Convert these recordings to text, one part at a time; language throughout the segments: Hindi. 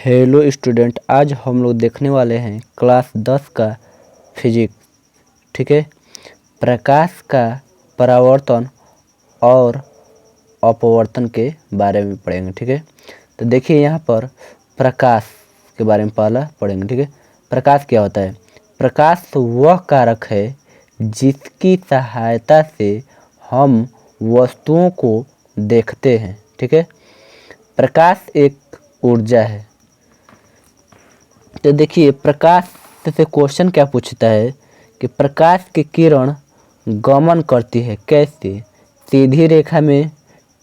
हेलो स्टूडेंट, आज हम लोग देखने वाले हैं क्लास 10 का फिजिक्स। ठीक है, प्रकाश का परावर्तन और अपवर्तन के बारे में पढ़ेंगे। ठीक है, तो देखिए यहाँ पर प्रकाश के बारे में पहला पढ़ेंगे। ठीक है, प्रकाश क्या होता है? प्रकाश वह कारक है जिसकी सहायता से हम वस्तुओं को देखते हैं। ठीक है, प्रकाश एक ऊर्जा है। तो देखिए प्रकाश से क्वेश्चन क्या पूछता है कि प्रकाश की किरण गमन करती है कैसे? सीधी रेखा में,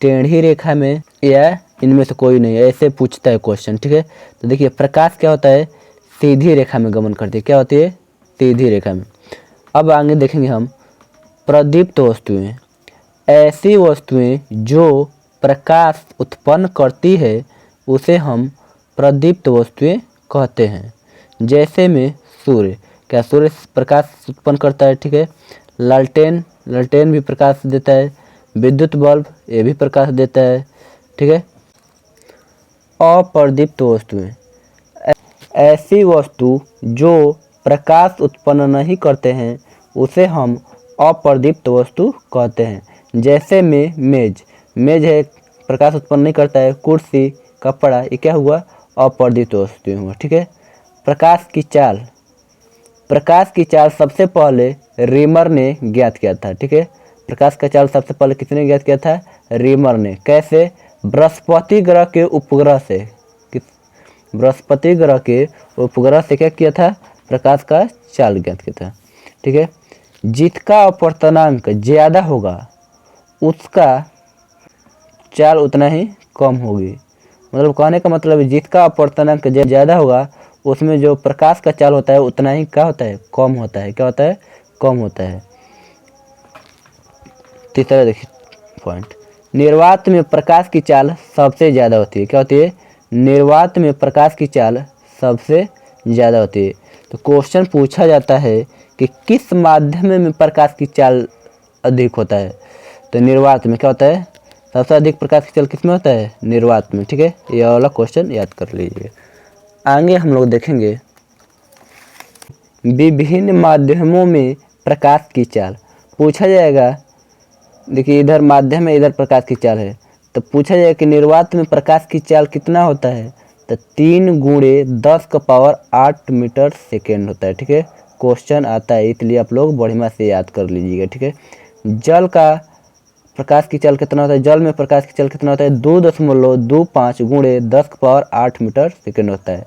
टेढ़ी रेखा में, या इनमें से कोई नहीं, ऐसे पूछता है क्वेश्चन। ठीक है, तो देखिए प्रकाश क्या होता है? सीधी रेखा में गमन करती है। क्या होती है? सीधी रेखा में। अब आगे देखेंगे हम प्रदीप्त वस्तुएं। ऐसी वस्तुएं जो प्रकाश उत्पन्न करती है उसे हम प्रदीप्त वस्तुएं कहते हैं। जैसे में सूर्य, क्या सूर्य प्रकाश उत्पन्न करता है? ठीक है, लालटेन भी प्रकाश देता है। विद्युत बल्ब ये भी प्रकाश देता है। ठीक है, अप्रदीप्त वस्तुएं, ऐसी वस्तु जो प्रकाश उत्पन्न नहीं करते हैं उसे हम अप्रदीप्त वस्तु कहते हैं। जैसे में मेज है, प्रकाश उत्पन्न नहीं करता है। कुर्सी, कपड़ा, ये क्या हुआ? अप्रदीप्त वस्तु हुआ। ठीक है, प्रकाश की चाल सबसे पहले रीमर ने ज्ञात किया था। ठीक है, प्रकाश का चाल सबसे पहले किसने ज्ञात किया था? रीमर ने। कैसे? बृहस्पति ग्रह के उपग्रह से। बृहस्पति ग्रह के उपग्रह से क्या किया था? प्रकाश का चाल ज्ञात किया था। ठीक है, जिसका अपवर्तनांक ज़्यादा होगा उसका चाल उतना ही कम होगी। मतलब कहने का मतलब है जिसका अपवर्तनांक ज़्यादा होगा उसमें जो प्रकाश का चाल होता है उतना ही क्या होता है? कम होता है। क्या होता है? कम होता है। तीसरा देखिए पॉइंट, निर्वात में प्रकाश की चाल सबसे ज़्यादा होती है। क्या होती है? निर्वात में प्रकाश की चाल सबसे ज़्यादा होती है। तो क्वेश्चन पूछा जाता है कि किस माध्यम में प्रकाश की चाल अधिक होता है? तो निर्वात में। क्या होता है? सबसे अधिक प्रकाश की चाल किस में होता है? निर्वात में। ठीक है, यह वाला क्वेश्चन याद कर लीजिए। आगे हम लोग देखेंगे विभिन्न माध्यमों में प्रकाश की चाल पूछा जाएगा। देखिए इधर माध्यम है, इधर प्रकाश की चाल है, तो पूछा जाएगा कि निर्वात में प्रकाश की चाल कितना होता है? तो 3 गुणे 10⁸ मीटर सेकेंड होता है। ठीक है, क्वेश्चन आता है, इसलिए आप लोग बढ़िया से याद कर लीजिएगा। ठीक है, जल का प्रकाश की चाल कितना होता है? जल में प्रकाश की चाल कितना होता है? 2.25 गुणे 10⁸ मीटर सेकेंड होता है।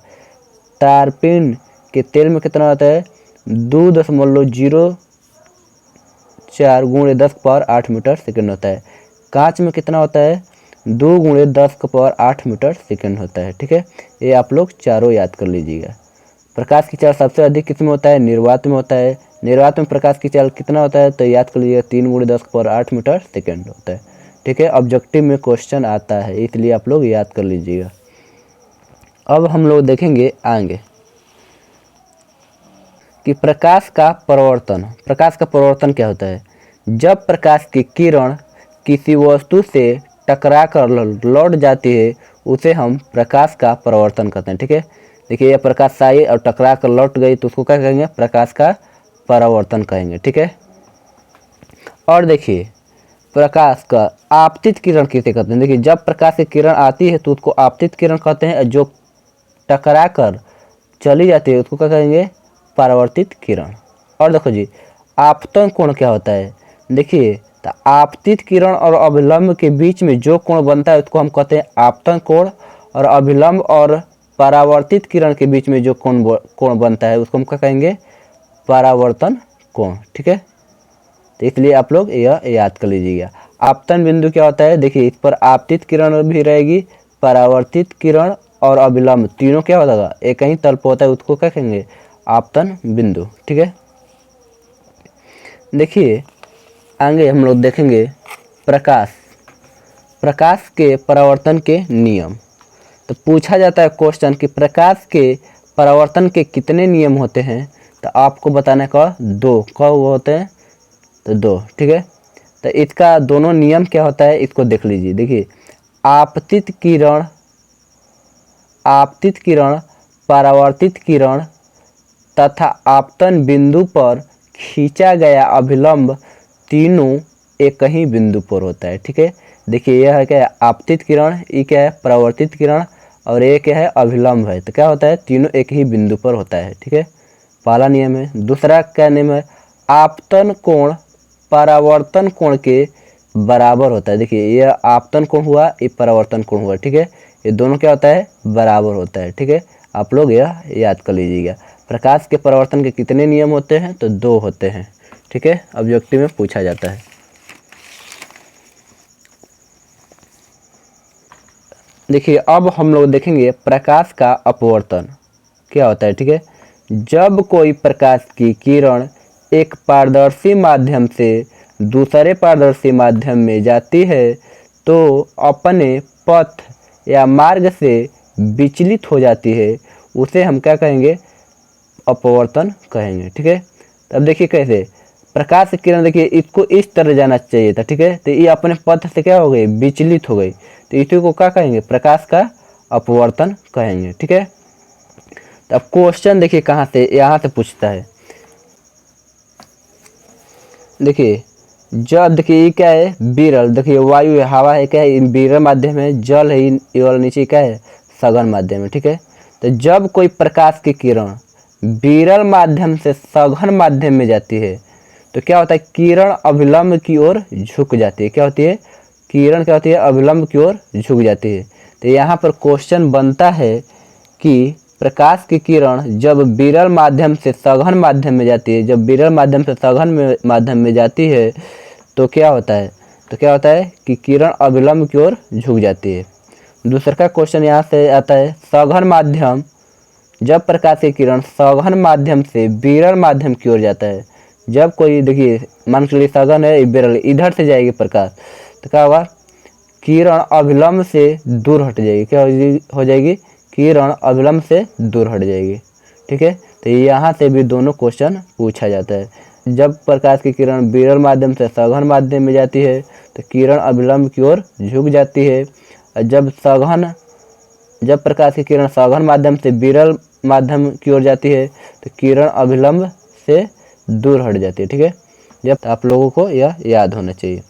तारपीन के तेल में कितना होता है? 2.04 गुणे 10⁸ मीटर सेकेंड होता है। कांच में कितना होता है? 2 गुणे 10⁸ मीटर सेकेंड होता है। ठीक है, ये आप लोग चारों याद कर लीजिएगा। प्रकाश की चाल सबसे अधिक किस में होता है? निर्वात में होता है। निर्वात में प्रकाश की चाल कितना होता है? तो याद कर लीजिएगा 3 गुणे 10⁸ मीटर सेकेंड होता है। ठीक है, ऑब्जेक्टिव में क्वेश्चन आता है, इसलिए आप लोग याद कर लीजिएगा। अब हम लोग देखेंगे आगे कि प्रकाश का परावर्तन क्या होता है? जब प्रकाश की किरण किसी वस्तु से टकरा कर लौट जाती है उसे हम प्रकाश का परावर्तन कहते हैं। ठीक है, देखिए यह प्रकाश आई और टकरा कर लौट गई तो उसको क्या कहेंगे? प्रकाश का परावर्तन कहेंगे। ठीक है, और देखिए प्रकाश का आपतित किरण किसे कहते हैं? देखिए जब प्रकाश की किरण आती है तो उसको आपतित किरण कहते हैं, जो टकरा कर चली जाती है उसको क्या कहेंगे? परावर्तित किरण। और देखो जी आपतन कोण क्या होता है? देखिए तो आपतित किरण और अभिलंब के बीच में जो कोण बनता है उसको हम कहते हैं आपतन कोण, और अभिलंब और परावर्तित किरण के बीच में जो कोण बनता है उसको हम क्या कहेंगे? परावर्तन कोण। ठीक है, तो इसलिए आप लोग यह याद कर लीजिएगा। आपतन बिंदु क्या होता है? देखिए इस पर आपतित किरण भी रहेगी, परावर्तित किरण और अभिलंब तीनों क्या होता है? एक ही तल पर होता है, उसको क्या कहेंगे? आपतन बिंदु। ठीक है, देखिए आगे हम लोग देखेंगे प्रकाश के परावर्तन के नियम। तो पूछा जाता है क्वेश्चन कि प्रकाश के परावर्तन के कितने नियम होते हैं? तो आपको बताने का 2 कब होते हैं? तो 2। ठीक है, तो इसका दोनों नियम क्या होता है इसको देख लीजिए। देखिए आपतित किरण आपतित किरण, परावर्तित किरण तथा आपतन बिंदु पर खींचा गया अभिलंब तीनों एक ही बिंदु पर होता है। ठीक है, देखिए यह है क्या है, आपतित किरण, ये क्या है परावर्तित किरण, और ये क्या है अभिलंब है। तो क्या होता है, तीनों एक ही बिंदु पर होता है। ठीक है, पहला नियम है। दूसरा क्या नियम है, आपतन कोण परावर्तन कोण के बराबर होता है। देखिए यह आपतन कोण हुआ, ये परावर्तन कोण हुआ। ठीक है, ये दोनों क्या होता है, बराबर होता है। ठीक है, आप लोग यह याद कर लीजिएगा। प्रकाश के परावर्तन के कितने नियम होते हैं, तो 2 होते हैं। ठीक है, ऑब्जेक्टिव में पूछा जाता है। देखिए अब हम लोग देखेंगे प्रकाश का अपवर्तन क्या होता है। ठीक है, जब कोई प्रकाश की किरण एक पारदर्शी माध्यम से दूसरे पारदर्शी माध्यम में जाती है तो अपने पथ या मार्ग से विचलित हो जाती है, उसे हम क्या कहेंगे, अपवर्तन कहेंगे। ठीक है, तब देखिए कैसे, प्रकाश की किरण देखिए इसको इस तरह जाना चाहिए था। ठीक है, तो ये अपने पथ से क्या हो गई, विचलित हो गई, तो इसी को क्या कहेंगे, प्रकाश का अपवर्तन कहेंगे। ठीक है, तो अब क्वेश्चन देखिए कहाँ से, यहाँ से पूछता है। देखिए जल, देखिए ये क्या है, विरल, देखिए वायु है, हवा है, क्या है विरल माध्यम है, जल है ये वाला, नीचे क्या है सघन माध्यम है। ठीक है, तो जब कोई प्रकाश की किरण विरल माध्यम से सघन माध्यम में जाती है तो क्या होता है, किरण अभिलंब की ओर झुक जाती है। क्या होती है, किरण क्या होती है, अभिलंब की ओर झुक जाती है। तो यहाँ पर क्वेश्चन बनता है कि प्रकाश की किरण जब विरल माध्यम से सघन माध्यम में जाती है, जब विरल माध्यम से सघन माध्यम में जाती है तो क्या होता है, तो क्या होता है कि किरण अभिलंब की ओर झुक जाती है। दूसरा का क्वेश्चन यहाँ से आता है, सघन माध्यम, जब प्रकाश की किरण सघन माध्यम से विरल माध्यम की ओर जाता है, जब कोई देखिए मान के लिए सघन है, विरल इधर से जाएगी प्रकाश, तो क्या होगा, किरण अभिलंब से दूर हट जाएगी। क्या हो जाएगी, किरण अभिलंब से दूर हट जाएगी। ठीक है, तो यहाँ से भी दोनों क्वेश्चन पूछा जाता है। जब प्रकाश की किरण विरल माध्यम से सघन माध्यम में जाती है तो किरण अभिलंब की ओर झुक जाती है, और जब प्रकाश की किरण सघन माध्यम से विरल माध्यम की ओर जाती है तो किरण अभिलंब से दूर हट जाती है। ठीक है, जब आप लोगों को यह याद होना चाहिए।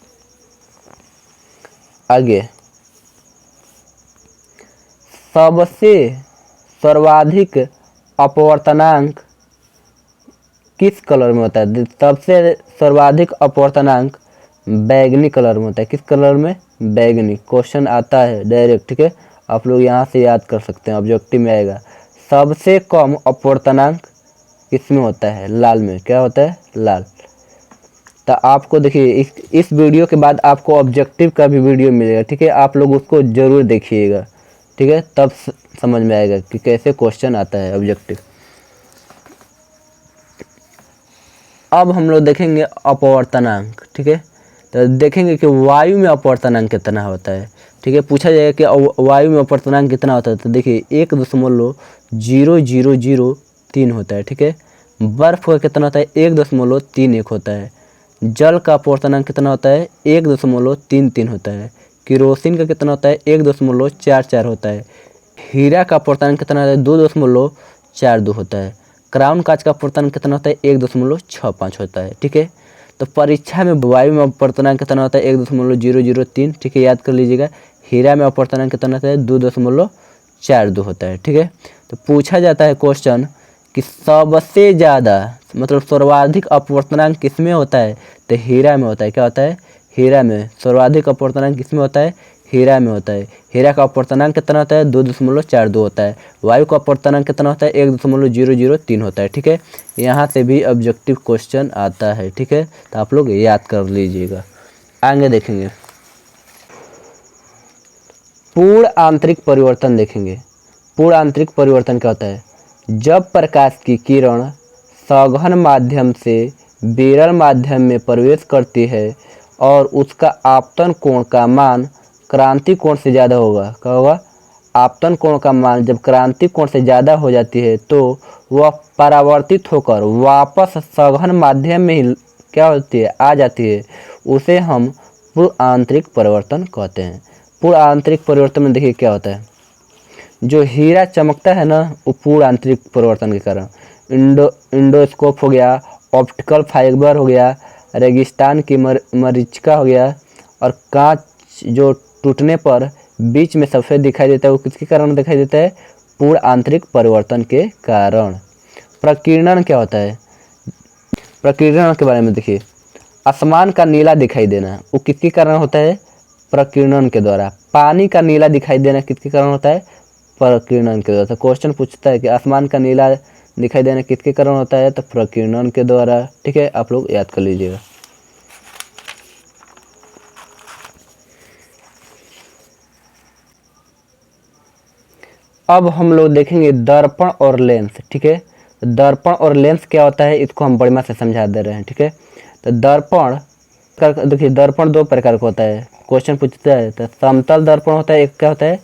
आगे, सबसे सर्वाधिक अपवर्तनांक किस कलर में होता है, सबसे सर्वाधिक अपवर्तनांक बैगनी कलर में होता है। किस कलर में, बैगनी। क्वेश्चन आता है डायरेक्ट। ठीक है, आप लोग यहाँ से याद कर सकते हैं, ऑब्जेक्टिव में आएगा। सबसे कम अपवर्तनांक किसमें होता है, लाल में। क्या होता है, लाल। तो आपको देखिए इस वीडियो के बाद आपको ऑब्जेक्टिव का भी वीडियो मिलेगा। ठीक है, आप लोग उसको जरूर देखिएगा। ठीक है, तब समझ में आएगा कि कैसे क्वेश्चन आता है ऑब्जेक्टिव। अब हम लोग देखेंगे अपवर्तनांक। ठीक है, तो देखेंगे कि वायु में अपवर्तनांक कितना होता है। ठीक है, पूछा जाएगा कि वायु में अपवर्तनांक कितना होता है, तो देखिए 1.0003 होता है। ठीक है, बर्फ का कितना होता है, 1.31 होता है। जल का अपवर्तनांक कितना होता है, 1.33 होता है। केरोसिन का कितना होता है, 1.44 होता है। हीरा का अपवर्तनांक कितना होता है, 2.42 होता है। क्राउन कांच का अपवर्तनांक कितना होता है, 1.65 होता है। ठीक है, तो परीक्षा में वायु में अपवर्तनांक कितना होता है, 1.003। ठीक है, याद कर लीजिएगा। हीरा में अपवर्तनांक कितना होता है, 2.42 होता है। ठीक है, तो पूछा जाता है क्वेश्चन कि सबसे ज़्यादा मतलब सर्वाधिक अपवर्तनांक किसमें होता है, तो हीरा में होता है। क्या होता है, हीरा में सर्वाधिक अपवर्तनांक किसमें होता है, हीरा में होता है। हीरा का अपवर्तनांक कितना होता है, 2.42 होता है। वायु का अपवर्तनांक कितना होता है, 1.003 होता है। ठीक है, यहाँ से भी ऑब्जेक्टिव क्वेश्चन आता है। ठीक है, तो आप लोग याद कर लीजिएगा। आगे देखेंगे पूर्ण आंतरिक परिवर्तन। देखेंगे पूर्ण आंतरिक परिवर्तन क्या होता है, जब प्रकाश की किरण सघन माध्यम से विरल माध्यम में प्रवेश करती है और उसका आपतन कोण का मान क्रांति कोण से ज़्यादा होगा। क्या होगा, आपतन कोण का मान जब क्रांति कोण से ज़्यादा हो जाती है तो वह परावर्तित होकर वापस सघन माध्यम में ही क्या होती है, आ जाती है। उसे हम पूर्ण आंतरिक परिवर्तन कहते हैं। पूर्ण आंतरिक परिवर्तन में देखिए क्या होता है, जो हीरा चमकता है ना वो पूर्ण आंतरिक परिवर्तन के कारण। इंडोस्कोप हो गया, ऑप्टिकल फाइबर हो गया, रेगिस्तान की मरीचिका हो गया, और कांच जो टूटने पर बीच में सफ़ेद दिखाई देता है वो किसके कारण दिखाई देता है? पूर्ण आंतरिक परिवर्तन के कारण। प्रकीर्णन क्या होता है? प्रकीर्णन के बारे में देखिए, आसमान का नीला दिखाई देना वो किसके कारण होता है? प्रकीर्णन के द्वारा। पानी का नीला दिखाई देना किसके कारण होता है? प्रकीर्णन के द्वारा। तो क्वेश्चन पूछता है कि आसमान का नीला दिखाई देना किसके कारण होता है? तो प्रकीर्णन के द्वारा। ठीक है, आप लोग याद कर लीजिएगा। अब हम लोग देखेंगे दर्पण और लेंस। ठीक है, दर्पण और लेंस क्या होता है इसको हम बढ़िया से समझा दे रहे हैं। ठीक है, तो दर्पण देखिए, दर्पण दो प्रकार का होता है। क्वेश्चन पूछता है तो समतल दर्पण होता है, एक क्या होता है?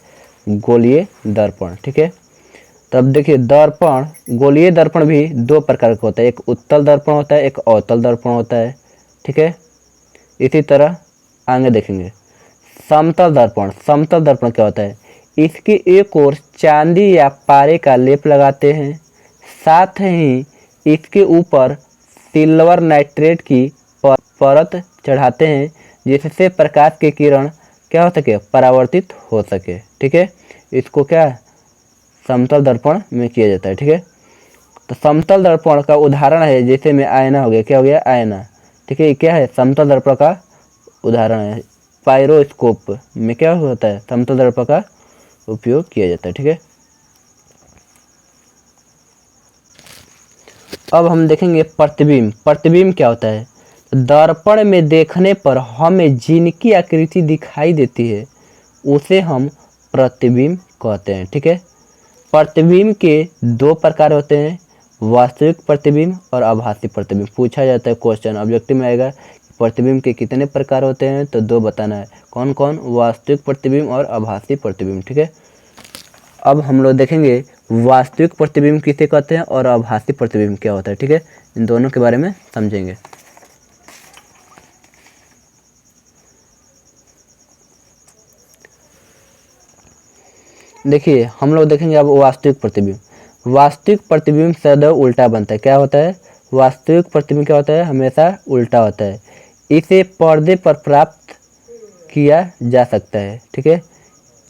गोलीय दर्पण। ठीक है, तब देखिए दर्पण, गोलीय दर्पण भी दो प्रकार का होता है, एक उत्तल दर्पण होता है, एक अवतल दर्पण होता है। ठीक है, इसी तरह आगे देखेंगे समतल दर्पण। समतल दर्पण क्या होता है? इसकी एक ओर चांदी या पारे का लेप लगाते हैं, साथ ही इसके ऊपर सिल्वर नाइट्रेट की परत चढ़ाते हैं जिससे प्रकाश की किरण क्या हो सके? परावर्तित हो सके। ठीक है, इसको क्या समतल दर्पण में किया जाता है। ठीक है, तो समतल दर्पण का उदाहरण है जैसे में आईना हो गया। क्या हो गया? आईना। ठीक है, ये क्या है? समतल दर्पण का उदाहरण है। पायरोस्कोप में क्या होता है? समतल दर्पण का उपयोग किया जाता है। ठीक है, अब हम देखेंगे प्रतिबिंब। प्रतिबिंब क्या होता है? दर्पण में देखने पर हमें जिनकी आकृति दिखाई देती है उसे हम प्रतिबिंब कहते हैं। ठीक है, प्रतिबिंब के दो प्रकार होते हैं, वास्तविक प्रतिबिंब और आभासी प्रतिबिंब। पूछा जाता है क्वेश्चन ऑब्जेक्टिव में आएगा, प्रतिबिंब के कितने प्रकार होते हैं? तो दो बताना है। कौन कौन? वास्तविक प्रतिबिंब और आभासी प्रतिबिंब। ठीक है, अब हम लोग देखेंगे वास्तविक प्रतिबिंब किसे कहते हैं और आभासी प्रतिबिंब क्या होता है। ठीक है, इन दोनों के बारे में समझेंगे। देखिए हम लोग देखेंगे अब वास्तविक प्रतिबिंब। वास्तविक प्रतिबिंब सदैव उल्टा बनता है। क्या होता है? वास्तविक प्रतिबिंब क्या होता है? हमेशा उल्टा होता है। इसे पर्दे पर प्राप्त किया जा सकता है। ठीक है,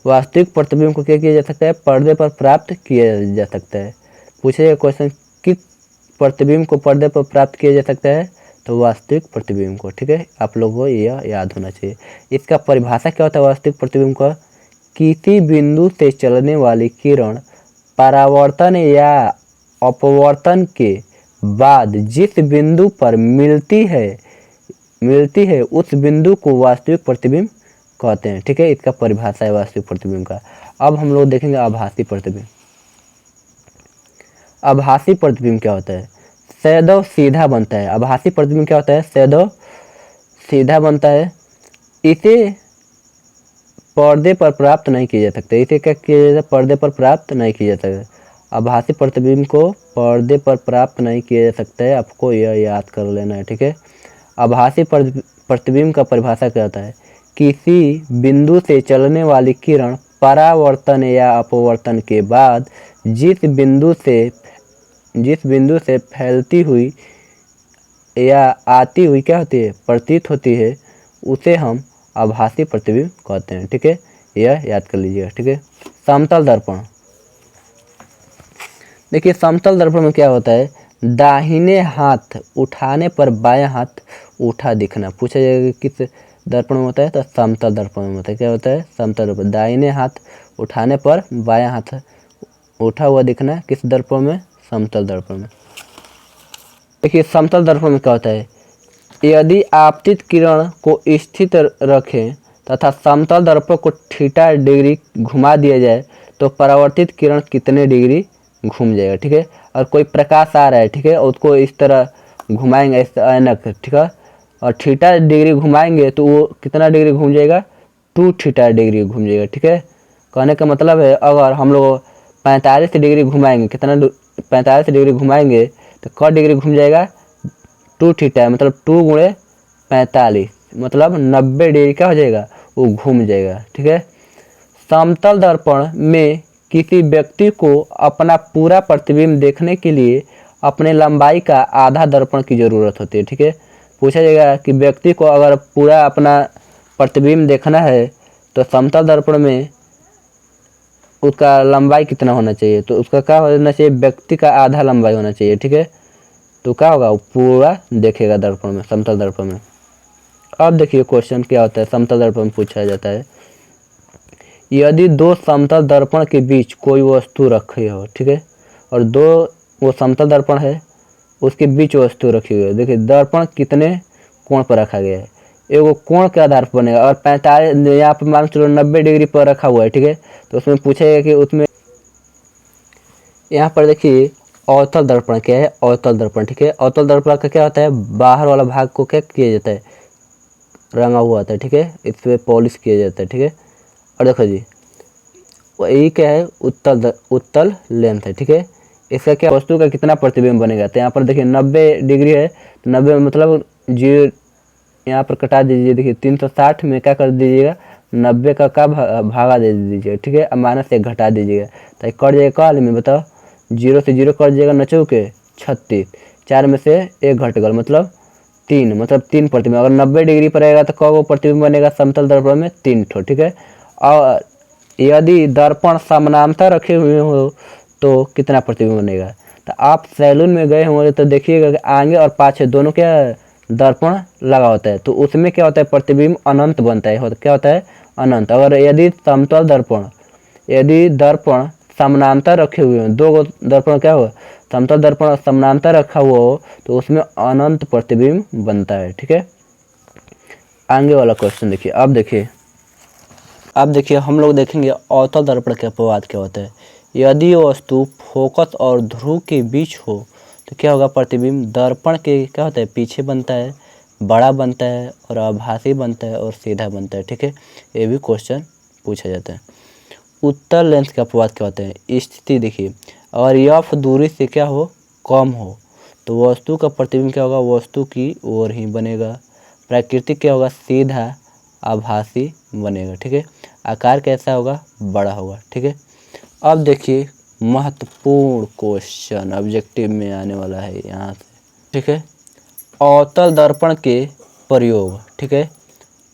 वास्तविक प्रतिबिंब को क्या किया जा सकता है? पर्दे पर प्राप्त किया जा सकता है। पूछेगा क्वेश्चन, किस प्रतिबिंब को पर्दे पर प्राप्त किया जा सकता है? तो वास्तविक प्रतिबिंब को। ठीक है, आप लोगों को यह याद होना चाहिए। इसका परिभाषा क्या होता है वास्तविक प्रतिबिंब का? किसी बिंदु से चलने वाली किरण परावर्तन या अपवर्तन के बाद जिस बिंदु पर मिलती है उस बिंदु को वास्तविक प्रतिबिंब कहते हैं। ठीक है, इसका परिभाषा है वास्तविक प्रतिबिंब का। अब हम लोग देखेंगे आभासी प्रतिबिंब। आभासी प्रतिबिंब क्या होता है? सदैव सीधा बनता है। आभासी प्रतिबिंब क्या होता है? सदैव सीधा बनता है। इसे पर्दे पर प्राप्त नहीं किया जा सकता। इसे क्या किया जाता है? पर्दे पर प्राप्त नहीं किया जा सकता। आभासी प्रतिबिंब को पर्दे पर प्राप्त नहीं किया जा सकता है, आपको यह याद कर लेना है। ठीक है, आभासी प्रतिबिंब का परिभाषा क्या होता है? किसी बिंदु से चलने वाली किरण परावर्तन या अपवर्तन के बाद जिस बिंदु से फैलती हुई या आती हुई क्या होती है? प्रतीत होती है, उसे हम आभासी प्रतिबिंब कहते हैं। ठीक है, यह याद कर लीजिएगा। ठीक है, समतल दर्पण। देखिए समतल दर्पण में क्या होता है? दाहिने हाथ उठाने पर बायां हाथ उठा दिखना। पूछा जाएगा किस दर्पण में होता है? तो समतल दर्पण में होता है। क्या होता है? समतल दर्पण। दाहिने हाथ उठाने पर बायां हाथ उठा हुआ दिखना किस दर्पण में? समतल दर्पण में। देखिए समतल दर्पण में क्या होता है? यदि आपतित किरण को स्थित रखें तथा समतल दर्पण को थीटा डिग्री घुमा दिया जाए तो परावर्तित किरण कितने डिग्री घूम जाएगा। ठीक है, और कोई प्रकाश आ रहा है, ठीक है, और उसको इस तरह घुमाएंगे, इस ऐनक, ठीक है, और थीटा डिग्री घुमाएंगे तो वो कितना डिग्री घूम जाएगा? 2 थीटा डिग्री घूम जाएगा। ठीक है, कहने का मतलब है अगर हम लोग 45 डिग्री घुमाएंगे, कितना 45 डिग्री घुमाएंगे तो क डिग्री घूम जाएगा? 2 थीटा, मतलब 2 गुणे 45, मतलब 90 डिग्री क्या हो जाएगा? वो घूम जाएगा। ठीक है, समतल दर्पण में किसी व्यक्ति को अपना पूरा प्रतिबिंब देखने के लिए अपने लंबाई का आधा दर्पण की ज़रूरत होती है। ठीक है, पूछा जाएगा कि व्यक्ति को अगर पूरा अपना प्रतिबिंब देखना है तो समतल दर्पण में उसका लंबाई कितना होना चाहिए, तो उसका क्या होना चाहिए, व्यक्ति का आधा लंबाई होना चाहिए। ठीक है, तो क्या होगा, वो पूरा देखेगा दर्पण में, समतल दर्पण में। अब देखिए क्वेश्चन क्या होता है, समतल दर्पण में पूछा जाता है, यदि दो समतल दर्पण के बीच कोई वस्तु रखी हो, ठीक है, और दो वो समतल दर्पण है उसके बीच वस्तु रखी हुई है। देखिए दर्पण कितने कोण पर रखा गया है, एगो कोण के आधार पर बनेगा, और 45 यहाँ पर मान चलो 90 डिग्री पर रखा हुआ है। ठीक है, तो उसमें पूछेगा कि उसमें यहाँ पर देखिए अवतल दर्पण क्या है, अवतल दर्पण। ठीक है, अवतल दर्पण का क्या होता है, बाहर वाला भाग को क्या किया जाता है, रंगा हुआ होता है। ठीक है, इस पर पॉलिश किया जाता है। ठीक है, और देखो जी यही क्या है, उत्तल लेंथ है। ठीक है, इसका क्या वस्तु का कितना प्रतिबिंब बनेगा, तो यहाँ पर देखिए 90 डिग्री है, तो 90 मतलब जीरो यहाँ पर कटा दीजिए। देखिए 360 में क्या कर दीजिएगा, 90 का भागा दे दीजिएगा। ठीक है, अब -1 घटा दीजिएगा, तो कट जाएगा क्या में बताओ, 0 से 0 कट जाएगा, नचो के 36, 4 में से 1 घट गल मतलब 3, मतलब 3 प्रतिबिंब। अगर 90 डिग्री पर रहेगा तो कौ प्रतिबिंब बनेगा समतल दर्पण में, 3 ठो। ठीक है, और यदि दर्पण समानांतर रखे हुए हो तो कितना प्रतिबिंब बनेगा, तो आप सैलून में गए होंगे तो देखिएगा कि आगे और पाछे दोनों क्या दर्पण लगा होता है, तो उसमें क्या होता है, प्रतिबिंब अनंत बनता है। क्या होता है, अनंत। अगर यदि समतल दर्पण, यदि दर्पण समानांतर रखे हुए हैं, दो दर्पण क्या हो, समतल दर्पण समानांतर रखा हुआ हो तो उसमें अनंत प्रतिबिंब बनता है। ठीक है, आगे वाला क्वेश्चन देखिए। अब देखिए हम लोग देखेंगे अवतल दर्पण के अपवाद क्या होता है। यदि वस्तु फोकस और ध्रुव के बीच हो तो क्या होगा, प्रतिबिंब दर्पण के क्या होता है, पीछे बनता है, बड़ा बनता है, और आभासी बनता है, और सीधा बनता है। ठीक है, ये भी क्वेश्चन पूछा जाता है। उत्तल लेंस का अपवाद क्या होता है, स्थिति देखिए, अगर यफ दूरी से क्या हो, कम हो तो वस्तु का प्रतिबिंब क्या होगा, वस्तु की ओर ही बनेगा। प्राकृतिक क्या होगा, सीधा आभासी बनेगा। ठीक है, आकार कैसा होगा, बड़ा होगा। ठीक है, अब देखिए महत्वपूर्ण क्वेश्चन ऑब्जेक्टिव में आने वाला है यहाँ से। ठीक है, अवतल दर्पण के प्रयोग। ठीक है,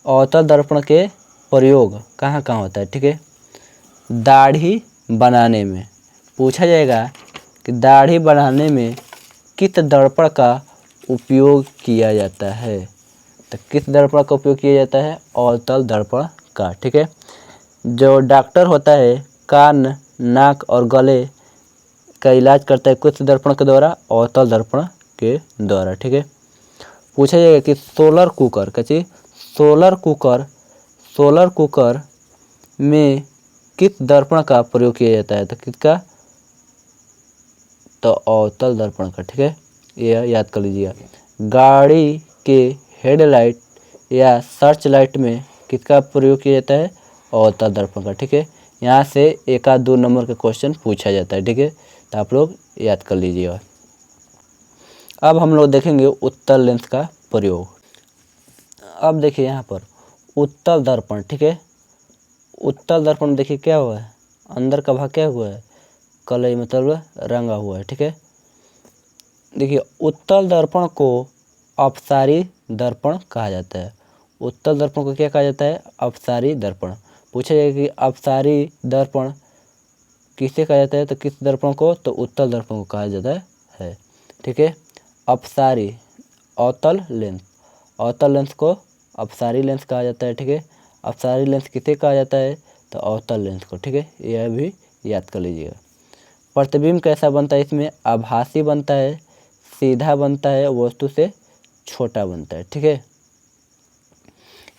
अवतल दर्पण के प्रयोग कहाँ कहाँ होता है। ठीक है, दाढ़ी बनाने में पूछा जाएगा कि दाढ़ी बनाने में किस दर्पण का उपयोग किया जाता है, तो किस दर्पण का उपयोग किया जाता है, अवतल दर्पण का। ठीक है, जो डॉक्टर होता है कान, नाक और गले का इलाज करता है किस दर्पण के द्वारा, अवतल दर्पण के द्वारा। ठीक है, पूछा जाएगा कि सोलर कुकर, कैसे, सोलर कुकर में किस दर्पण का प्रयोग किया जाता है, तो किसका, तो अवतल दर्पण का। ठीक है, यह याद कर लीजिएगा। गाड़ी के हेडलाइट या सर्च लाइट में किसका प्रयोग किया जाता है, अवतल दर्पण का। ठीक है, यहाँ से 1 या 2 नंबर का क्वेश्चन पूछा जाता है। ठीक है, तो आप लोग याद कर लीजिएगा। अब हम लोग देखेंगे उत्तल लेंस का प्रयोग। अब देखिए यहाँ पर उत्तल दर्पण। ठीक है, उत्तल दर्पण में देखिए क्या हुआ है, अंदर का भाग क्या हुआ है, कलई मतलब रंगा हुआ है। ठीक है, देखिए उत्तल दर्पण को अपसारी दर्पण कहा जाता है। उत्तल दर्पण को क्या कहा जाता है, अपसारी दर्पण। पूछा जाएगा कि अपसारी दर्पण किसे कहा जाता है, तो किस दर्पण को, तो उत्तल दर्पण को कहा जाता है। ठीक है, अपसारी अवतल लेंस, अवतल लेंस को अपसारी लेंस कहा जाता है। ठीक है, अपसारी लेंस किसे कहा जाता है, तो अवतल लेंस को। ठीक है, यह भी याद कर लीजिएगा। प्रतिबिंब कैसा बनता है, इसमें आभासी बनता है, सीधा बनता है, वस्तु से छोटा बनता है। ठीक है,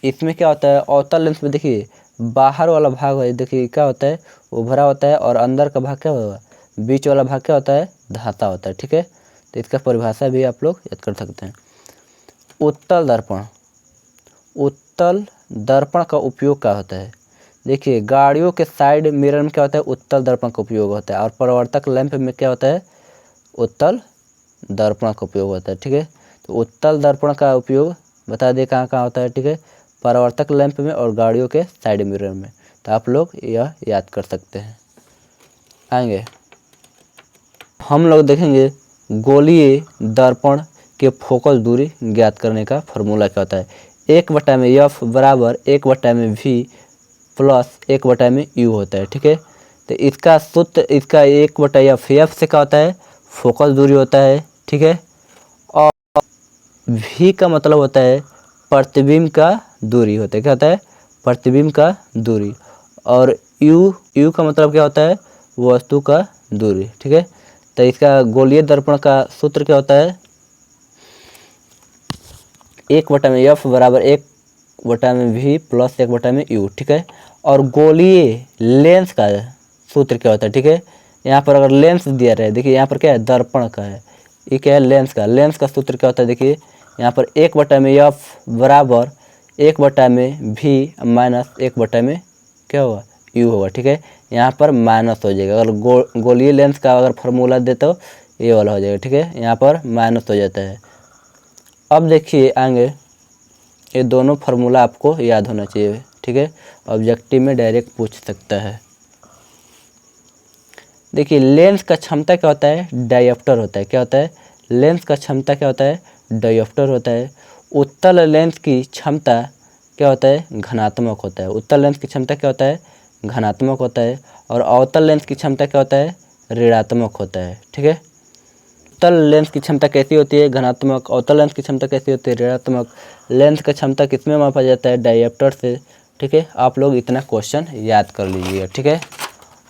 इसमें क्या होता है, अवतल लेंस में देखिए बाहर वाला भाग है, देखिए क्या होता है, उभरा होता है, और अंदर का भाग क्या होगा, बीच वाला भाग क्या होता है, धाता होता है। ठीक है, तो इसका परिभाषा भी आप लोग याद कर सकते हैं। उत्तल दर्पण, उत्तल दर्पण का उपयोग क्या होता है, देखिए गाड़ियों के साइड मिरर में क्या होता है, उत्तल दर्पण का उपयोग होता है, और परावर्तक लैंप में क्या होता है, उत्तल दर्पण का उपयोग होता है। ठीक है, तो उत्तल दर्पण का उपयोग बता दें कहाँ कहाँ होता है। ठीक है, परावर्तक लैंप में और गाड़ियों के साइड मिरर में, तो आप लोग यह याद कर सकते हैं। आएंगे, हम लोग देखेंगे गोलीय दर्पण के फोकस दूरी ज्ञात करने का फॉर्मूला क्या होता है। 1/f बराबर 1/v प्लस 1/u होता है। ठीक है, तो इसका सूत्र इसका 1/f से क्या होता है, फोकस दूरी होता है। ठीक है, और v का मतलब होता है प्रतिबिंब का दूरी होता है। क्या होता है, प्रतिबिंब का दूरी। और u का मतलब क्या होता है, वस्तु का दूरी। ठीक है, तो इसका गोलीय दर्पण का सूत्र क्या होता है, 1/f बराबर 1/v प्लस 1/u। ठीक है, और गोलीय लेंस का सूत्र क्या होता है। ठीक है, यहाँ पर अगर लेंस दिया रहे, देखिए यहाँ पर क्या है, दर्पण का है, ये क्या है, लेंस का सूत्र क्या होता है। देखिए यहाँ पर 1/f बराबर 1/v माइनस 1/में क्या होगा, u होगा। ठीक है, यहाँ पर माइनस हो जाएगा। अगर गोलीय लेंस का अगर फार्मूला दे तो ये वाला हो जाएगा। ठीक है, यहाँ पर माइनस हो जाता है। अब देखिए आगे, ये दोनों फार्मूला आपको याद होना चाहिए। ठीक है, ऑब्जेक्टिव में डायरेक्ट पूछ सकता है। देखिए लेंस का क्षमता क्या होता है, डायोप्टर होता है। क्या होता है, लेंस का क्षमता क्या होता है, डायोप्टर होता है। उत्तल लेंस की क्षमता क्या होता है, घनात्मक होता है। उत्तल लेंस की क्षमता क्या होता है, घनात्मक होता है। और अवतल लेंस की क्षमता क्या होता है, ऋणात्मक होता है। ठीक है, उत्तल लेंस की क्षमता कैसी होती है, घनात्मक। अवतल लेंस की क्षमता कैसी होती है, ऋणात्मक। लेंस का क्षमता किसमें मापा जाता है, डायोप्टर से। ठीक है, आप लोग इतना क्वेश्चन याद कर लीजिए। ठीक है,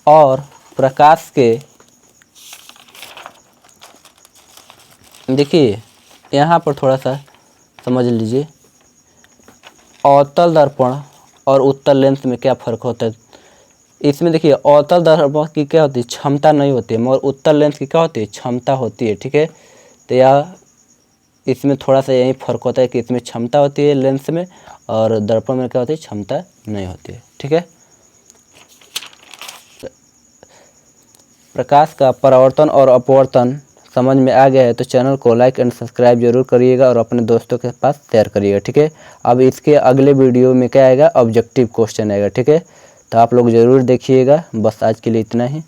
और प्रकाश के, देखिए यहाँ पर थोड़ा सा समझ लीजिए, अवतल दर्पण और उत्तल लेंस में क्या फ़र्क होता है। इसमें देखिए अवतल दर्पण की क्या होती है, क्षमता नहीं होती है, मगर उत्तल लेंस की क्या होती है, क्षमता होती है। ठीक है, तो यह इसमें थोड़ा सा यही फ़र्क होता है कि इसमें क्षमता होती है लेंस में, और दर्पण में क्या होती है, क्षमता नहीं होती है। ठीक है, प्रकाश का परावर्तन और अपवर्तन समझ में आ गया है तो चैनल को लाइक एंड सब्सक्राइब जरूर करिएगा और अपने दोस्तों के पास शेयर करिएगा। ठीक है, अब इसके अगले वीडियो में क्या आएगा, ऑब्जेक्टिव क्वेश्चन आएगा। ठीक है, तो आप लोग ज़रूर देखिएगा। बस आज के लिए इतना ही।